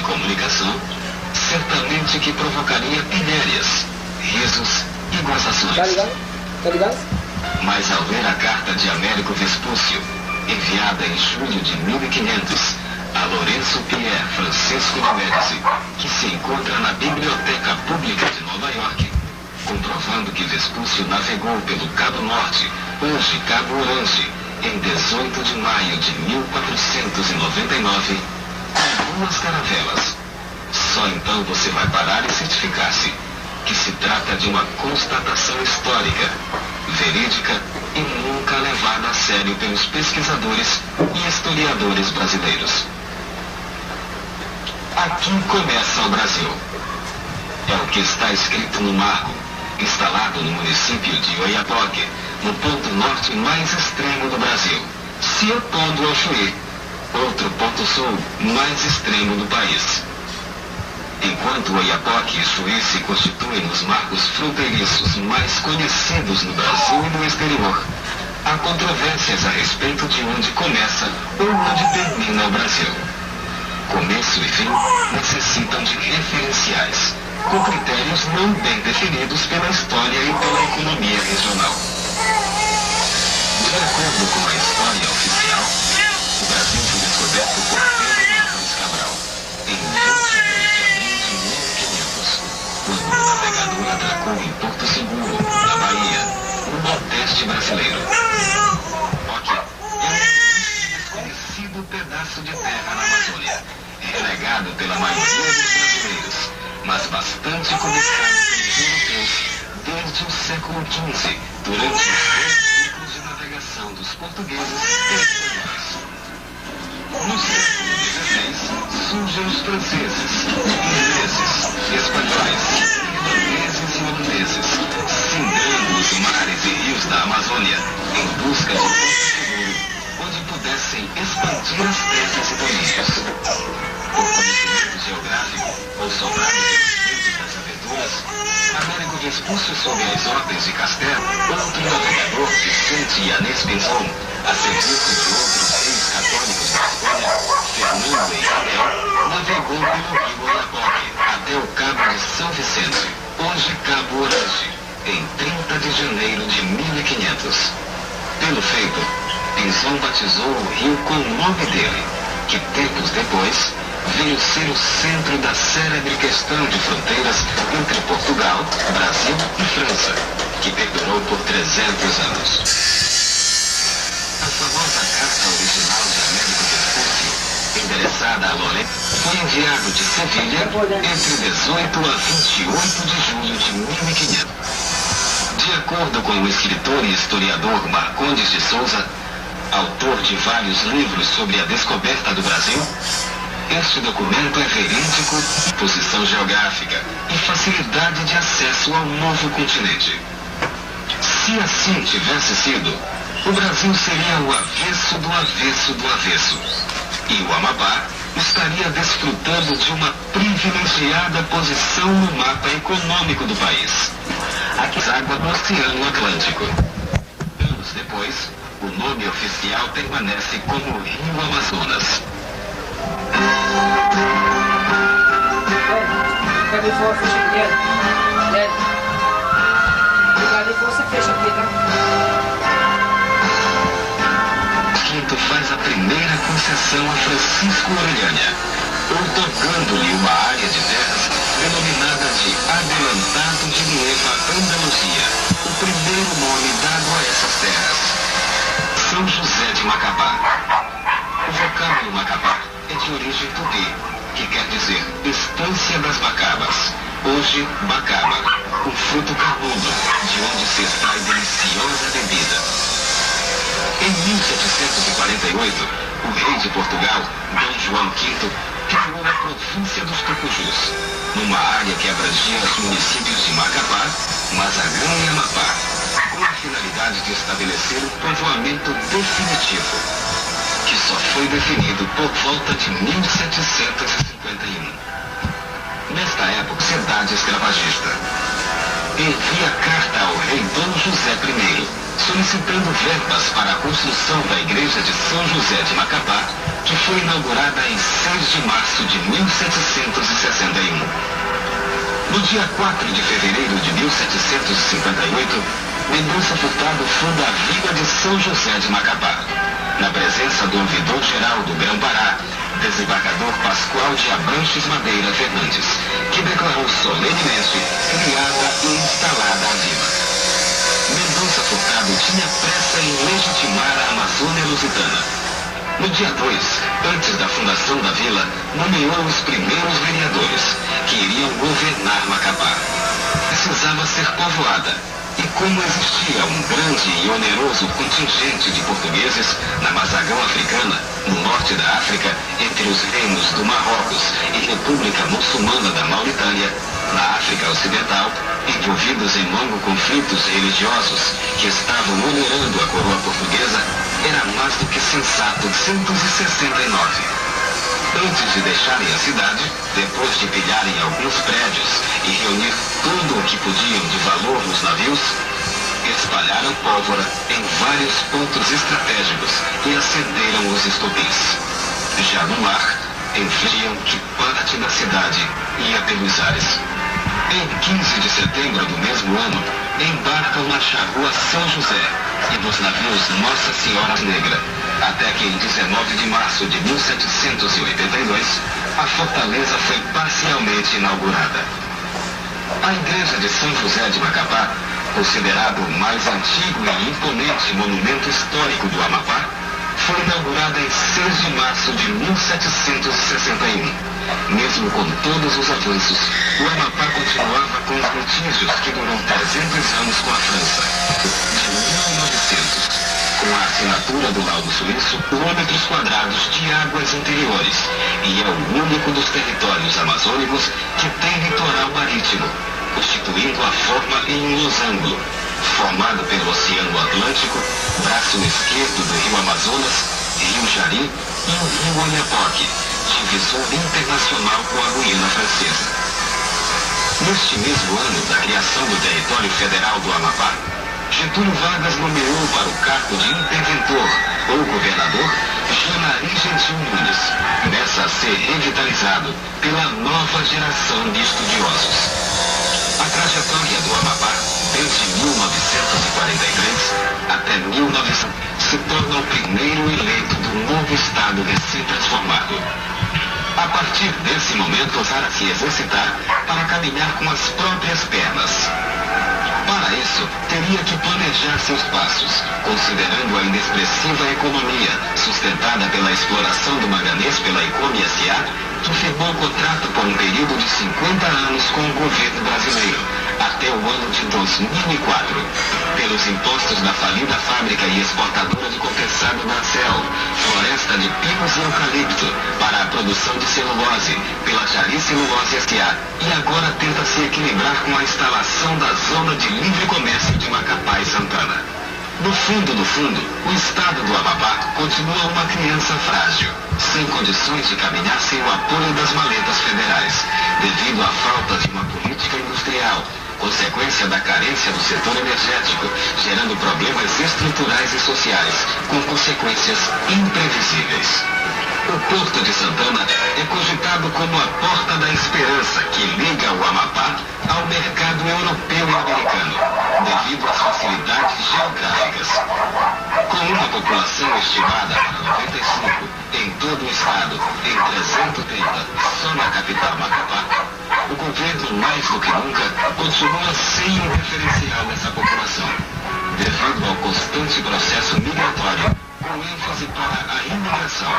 comunicação, certamente que provocaria pilhérias, risos e gozações. Tá ligado? Tá ligado? Mas ao ler a carta de Américo Vespúcio, enviada em julho de 1500, a Lourenço Pierre Francisco de Médici, que se encontra na Biblioteca Pública de Nova York, comprovando que Vespúcio navegou pelo Cabo Norte, hoje Cabo Orange, em 18 de maio de 1499, com duas caravelas. Só então você vai parar e certificar-se que se trata de uma constatação histórica, verídica e nunca levada a sério pelos pesquisadores e historiadores brasileiros. Aqui começa o Brasil. É o que está escrito no marco, instalado no município de Oiapoque, no ponto norte mais extremo do Brasil, se opondo ao Chuí, outro ponto sul mais extremo do país. Enquanto Oiapoque e Chuí se constituem os marcos fronteiriços mais conhecidos no Brasil e no exterior, há controvérsias a respeito de onde começa ou onde termina o Brasil. Começo e fim necessitam de referenciais, com critérios não bem definidos pela história e pela economia regional. De acordo com a história oficial, o Brasil foi descoberto por Pedro Álvares Cabral, em 22 de abril de 1500, quando o navegador atracou em Porto Seguro, na Bahia, no Nordeste brasileiro. Oque é um desconhecido pedaço de terra na Amazônia, relegado pela maioria dos brasileiros, mas bastante cobiçado pelos europeus desde o século XV, durante os 2 ciclos de navegação dos portugueses e espanhóis. No século XVI, surgem os franceses, ingleses, espanhóis, irlandeses e holandeses, cindrando os mares e rios da Amazônia, em busca de porto seguro, onde pudessem expandir as terras e domínios. Por conhecimento geográfico, ou sobrado pelos ventos das aventuras, Américo Vespúcio, sob as ordens de Castel, outro navegador, Vicente Yanez Pinzón, a serviço de outros reis católicos da Espanha, Fernando e Isabel, navegou pelo rio Oiapoque até o Cabo de São Vicente, hoje Cabo Orange, em 30 de janeiro de 1500. Pelo feito, Pinzón batizou o rio com o nome dele, que tempos depois veio ser o centro da célebre questão de fronteiras entre Portugal, Brasil e França, que perdurou por 300 anos. A famosa carta original de Américo Vespúcio, endereçada a Lourenço, foi enviado de Sevilha entre 18 a 28 de julho de 1500. De acordo com o escritor e historiador Marcondes de Souza, autor de vários livros sobre a descoberta do Brasil, este documento é verídico, posição geográfica e facilidade de acesso ao novo continente. Se assim tivesse sido, o Brasil seria o avesso do avesso do avesso, e o Amapá estaria desfrutando de uma privilegiada posição no mapa econômico do país, aqui água do Oceano Atlântico. Anos depois, o nome oficial permanece como Rio Amazonas. Cadê for fecha aqui, Cadê for você fecha aqui, tá? Quinto faz a primeira concessão a Francisco Orellana, outorgando-lhe uma área de terras denominada de Adelantado de Nueva Andaluzia, o primeiro nome dado a essas terras. São José de Macapá. O vocábulo Macapá é de origem tupi, que quer dizer estância das Bacabas, hoje Bacaba, um fruto carnudo, de onde se extrai deliciosa bebida. Em 1748, o rei de Portugal, Dom João V, criou a província dos Tucujus, numa área que abrangia os municípios de Macapá, Mazagrão e Amapá, com a finalidade de estabelecer o povoamento definitivo, que só foi definido por volta de 1751. Nesta época, cidade escravagista. Envia carta ao rei Dom José I, solicitando verbas para a construção da igreja de São José de Macapá, que foi inaugurada em 6 de março de 1761. No dia 4 de fevereiro de 1758, Mendonça Furtado funda a Vila de São José de Macapá, na presença do ouvidor-geral do Grão-Pará, desembargador Pascoal de Abranches Madeira Fernandes, que declarou solenemente criada e instalada a vila. Mendonça Furtado tinha pressa em legitimar a Amazônia Lusitana. No dia 2, antes da fundação da vila, nomeou os primeiros vereadores, que iriam governar Macapá. Precisava ser povoada. E como existia um grande e oneroso contingente de portugueses na Mazagão Africana, no norte da África, entre os reinos do Marrocos e República Muçulmana da Mauritânia, na África Ocidental, envolvidos em longos conflitos religiosos que estavam onerando a coroa portuguesa, era mais do que sensato 169. Antes de deixarem a cidade, depois de pilharem alguns prédios e reunir tudo o que podiam de valor nos navios, espalharam pólvora em vários pontos estratégicos e acenderam os estopins. Já no mar, entendiam que parte da cidade ia pelos ares. Em 15 de setembro do mesmo ano, embarcam na charrua São José e nos navios Nossa Senhora Negra, até que em 19 de março de 1782, a fortaleza foi parcialmente inaugurada. A igreja de São José de Macapá, considerado o mais antigo e imponente monumento histórico do Amapá, foi inaugurada em 6 de março de 1761. Mesmo com todos os avanços, o Amapá continuava com os litígios que durou 300 anos com a França. De 1900, com a assinatura do laudo suíço, quilômetros quadrados de águas interiores, e é o único dos territórios amazônicos que tem litoral marítimo, constituindo a forma em um losango, formado pelo Oceano Atlântico, braço esquerdo do Rio Amazonas, Rio Jari e o Rio Oiapoque, divisor internacional com a Guiana Francesa. Neste mesmo ano da criação do território federal do Amapá, Getúlio Vargas nomeou para o cargo de interventor ou governador Janari Gentil Nunes, começa a ser revitalizado pela nova geração de estudiosos. A trajetória do Amapá, desde 1943 até 1900, se torna o primeiro eleito do novo estado recém-transformado. A partir desse momento, ousara se exercitar para caminhar com as próprias pernas. Para isso, teria que planejar seus passos, considerando a inexpressiva economia sustentada pela exploração do manganês pela Icome S.A., que firmou contrato por um período de 50 anos com o governo brasileiro, até o ano de 2004, pelos impostos da falida fábrica e exportadora de compensado da ACEL, floresta de pinos e eucalipto, para a produção de celulose, pela Jari Celulose S.A., e agora tenta se equilibrar com a instalação da Zona de Livre Comércio de Macapá e Santana. No fundo, o estado do Amapá continua uma criança frágil, sem condições de caminhar sem o apoio das maletas federais, devido à falta de uma política industrial, consequência da carência do setor energético, gerando problemas estruturais e sociais, com consequências imprevisíveis. O Porto de Santana é cogitado como a porta da esperança que liga o Amapá ao mercado europeu e americano, devido às facilidades geográficas. Com uma população estimada para 95 em todo o estado, em 330 só na capital Macapá, o governo, mais do que nunca, continua sem um referencial dessa população, devido ao constante processo migratório, com ênfase para a imigração.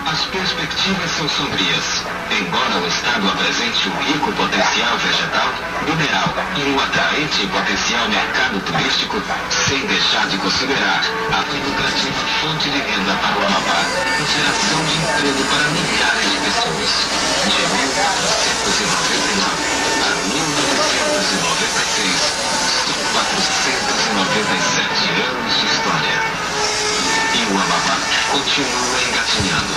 As perspectivas são sombrias, embora o estado apresente um rico potencial vegetal, mineral e um atraente potencial mercado turístico, sem deixar de considerar a lucrativa fonte de renda para o Amapá e geração de emprego para milhares de pessoas. De 1499 a 1996, são 497 anos de história. E o Amapá continua engatinhando.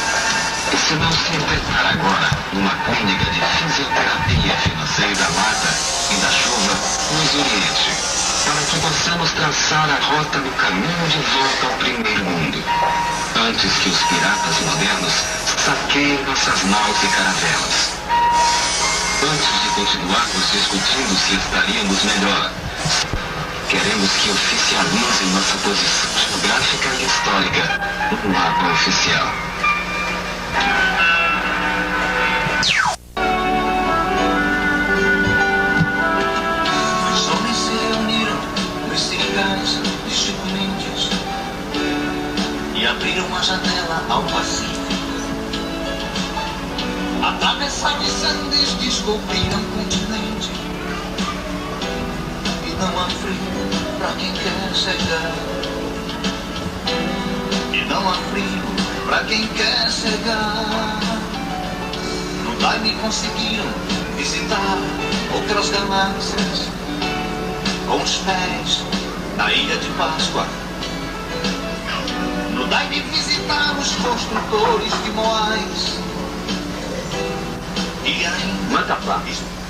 E se não se inventar agora numa clínica de fisioterapia financeira da mata e da chuva, nos oriente, para que possamos traçar a rota do caminho de volta ao primeiro mundo, antes que os piratas modernos saqueiem nossas naus e caravelas. Antes de continuarmos discutindo se estaríamos melhor, queremos que oficializem nossa posição geográfica e histórica no mapa oficial. Os homens se reuniram nesse gás de Chico Mendes e abriram uma janela ao Pacífico. Atravessaram os Andes, descobriram um continente. E não há frio pra quem quer chegar. E não há frio pra quem quer chegar. No Daime conseguiram visitar outras galáxias com os pés na Ilha de Páscoa. No Daime visitaram os construtores de Moais. Macapá,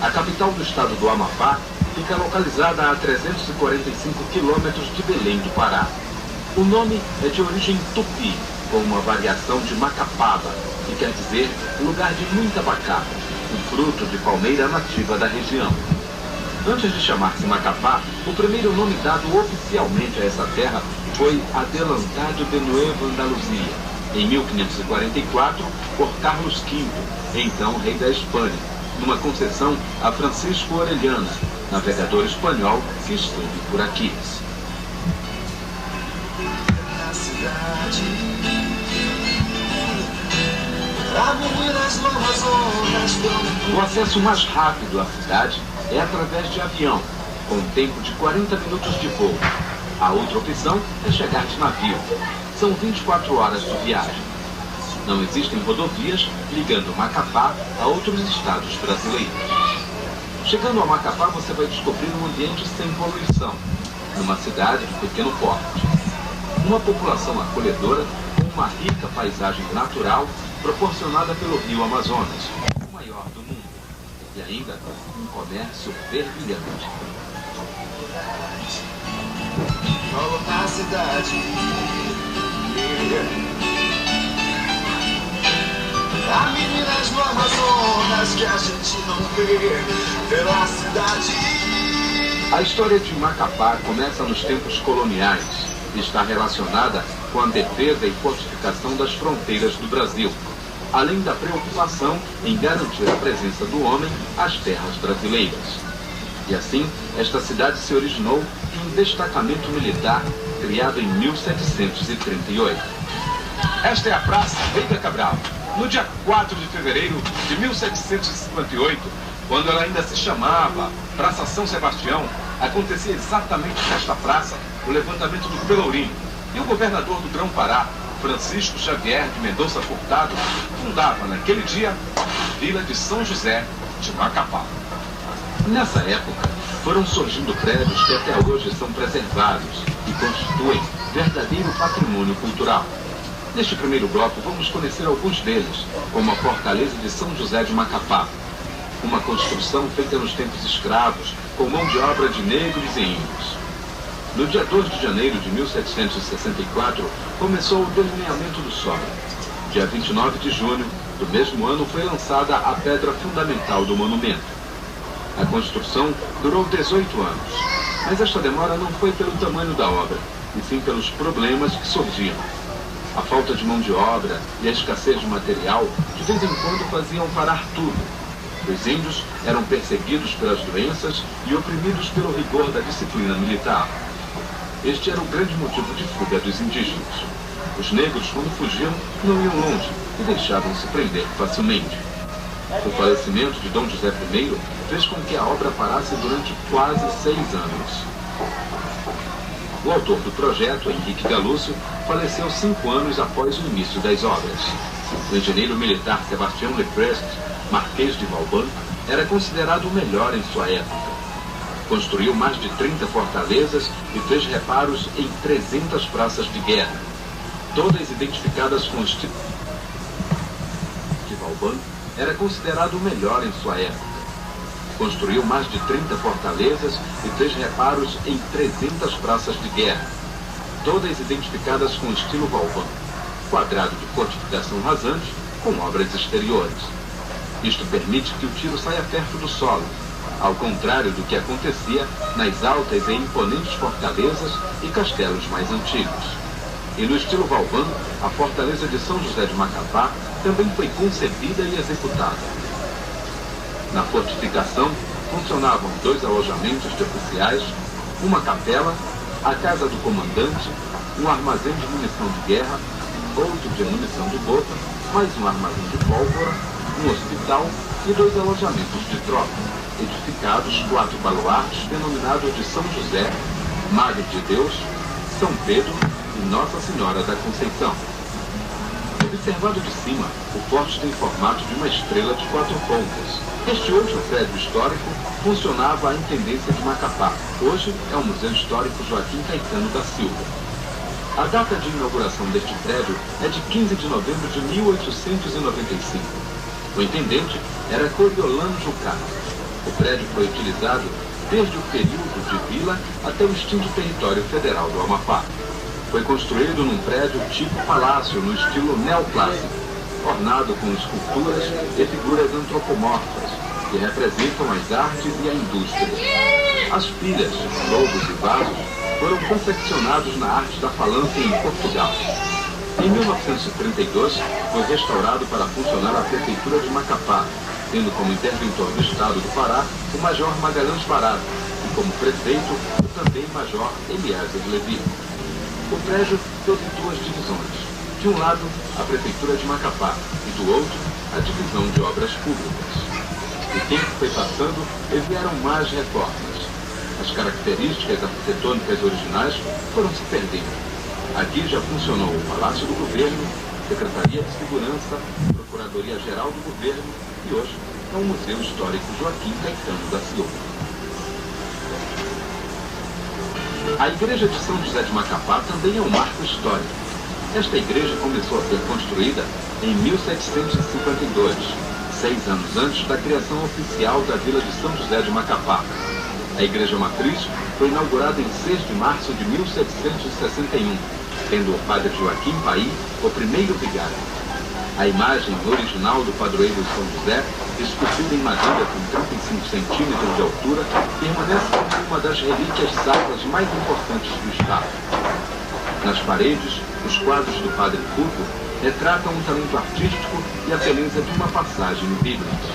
a capital do estado do Amapá, fica localizada a 345 quilômetros de Belém do Pará. O nome é de origem tupi, com uma variação de Macapaba, que quer dizer lugar de muita abacate, um fruto de palmeira nativa da região. Antes de chamar-se Macapá, o primeiro nome dado oficialmente a essa terra foi Adelantado de Nueva Andaluzia, em 1544, por Carlos V, então rei da Espanha, numa concessão a Francisco Orellana, navegador espanhol que esteve por aqui. O acesso mais rápido à cidade é através de avião, com um tempo de 40 minutos de voo. A outra opção é chegar de navio. São 24 horas de viagem. Não existem rodovias ligando Macapá a outros estados brasileiros. Chegando a Macapá, você vai descobrir um ambiente sem poluição, numa cidade de pequeno porte. Uma população acolhedora com uma rica paisagem natural proporcionada pelo rio Amazonas, o maior do mundo, e ainda um comércio fervilhante. Volta à cidade. Há meninas no Amazonas que a gente não vê pela cidade. A história de Macapá começa nos tempos coloniais e está relacionada com a defesa e fortificação das fronteiras do Brasil, além da preocupação em garantir a presença do homem às terras brasileiras. E assim, esta cidade se originou de um destacamento militar criado em 1738. Esta é a Praça Veiga Cabral. No dia 4 de fevereiro de 1758, quando ela ainda se chamava Praça São Sebastião, acontecia exatamente nesta praça o levantamento do Pelourinho. E o governador do Grão-Pará, Francisco Xavier de Mendonça Furtado, fundava naquele dia a Vila de São José de Macapá. Nessa época, foram surgindo prédios que até hoje são preservados e constituem verdadeiro patrimônio cultural. Neste primeiro bloco, vamos conhecer alguns deles, como a Fortaleza de São José de Macapá, uma construção feita nos tempos escravos, com mão de obra de negros e índios. No dia 2 de janeiro de 1764, começou o delineamento do solo. Dia 29 de junho do mesmo ano foi lançada a pedra fundamental do monumento. A construção durou 18 anos, mas esta demora não foi pelo tamanho da obra, e sim pelos problemas que surgiam. A falta de mão de obra e a escassez de material de vez em quando faziam parar tudo. Os índios eram perseguidos pelas doenças e oprimidos pelo rigor da disciplina militar. Este era o grande motivo de fuga dos indígenas. Os negros, quando fugiam, não iam longe e deixavam-se prender facilmente. O falecimento de Dom José I fez com que a obra parasse durante quase 6 anos. O autor do projeto, Henrique Galúcio, faleceu 5 anos após o início das obras. O engenheiro militar Sebastião Leprest, Marquês de Vauban, era considerado o melhor em sua época. Construiu mais de 30 fortalezas e fez reparos em 300 praças de guerra, todas identificadas com os tipos de Vauban, era considerado o melhor em sua época. Construiu mais de 30 fortalezas e fez reparos em 300 praças de guerra, todas identificadas com o estilo Vauban, quadrado de fortificação rasante com obras exteriores. Isto permite que o tiro saia perto do solo, ao contrário do que acontecia nas altas e imponentes fortalezas e castelos mais antigos. E no estilo Vauban, a fortaleza de São José de Macapá também foi concebida e executada. Na fortificação, funcionavam 2 alojamentos de oficiais, uma capela, a casa do comandante, um armazém de munição de guerra, outro de munição de bota, mais um armazém de pólvora, um hospital e 2 alojamentos de tropa, edificados 4 baluartes denominados de São José, Madre de Deus, São Pedro e Nossa Senhora da Conceição. Observado de cima, o forte tem formato de uma estrela de 4 pontas. Este outro prédio histórico funcionava à Intendência de Macapá. Hoje é o Museu Histórico Joaquim Caetano da Silva. A data de inauguração deste prédio é de 15 de novembro de 1895. O intendente era Coriolano Jucá. O prédio foi utilizado desde o período de vila até o extinto território federal do Amapá. Foi construído num prédio tipo palácio no estilo neoclássico, ornado com esculturas e figuras antropomorfas, que representam as artes e a indústria. As pilhas, lobos e vasos foram confeccionados na arte da falância em Portugal. Em 1932, foi restaurado para funcionar a Prefeitura de Macapá, tendo como interventor do Estado do Pará o Major Magalhães Barata e como prefeito o também Major Eliezer Levi. O prédio teve 2 divisões. De um lado, a Prefeitura de Macapá e do outro, a Divisão de Obras Públicas. O tempo foi passando e vieram mais reformas. As características arquitetônicas originais foram se perdendo. Aqui já funcionou o Palácio do Governo, Secretaria de Segurança, Procuradoria-Geral do Governo e hoje é o Museu Histórico Joaquim Caetano da Silva. A Igreja de São José de Macapá também é um marco histórico. Esta igreja começou a ser construída em 1752, 6 anos antes da criação oficial da Vila de São José de Macapá. A Igreja Matriz foi inaugurada em 6 de março de 1761, tendo o padre Joaquim Paí o primeiro vigário. A imagem original do padroeiro São José, esculpida em madeira com 35 centímetros de altura, permanece como uma das relíquias sacras mais importantes do Estado. Nas paredes, os quadros do padre Fulvio retratam o talento artístico e a beleza de uma passagem bíblica.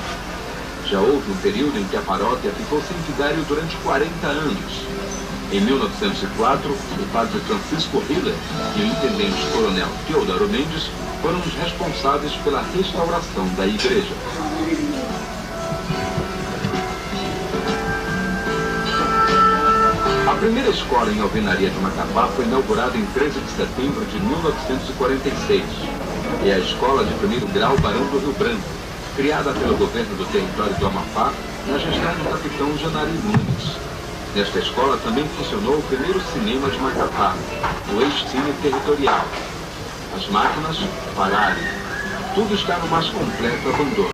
Já houve um período em que a paróquia ficou sem vigário durante 40 anos. Em 1904, o padre Francisco Hiller e o intendente coronel Teodoro Mendes foram os responsáveis pela restauração da igreja. A primeira escola em alvenaria de Macapá foi inaugurada em 13 de setembro de 1946. É a Escola de Primeiro Grau Barão do Rio Branco, criada pelo governo do território do Amapá na gestão do capitão Janari Nunes. Nesta escola também funcionou o primeiro cinema de Macapá, o ex-cine territorial. As máquinas pararam. Tudo está no mais completo abandono.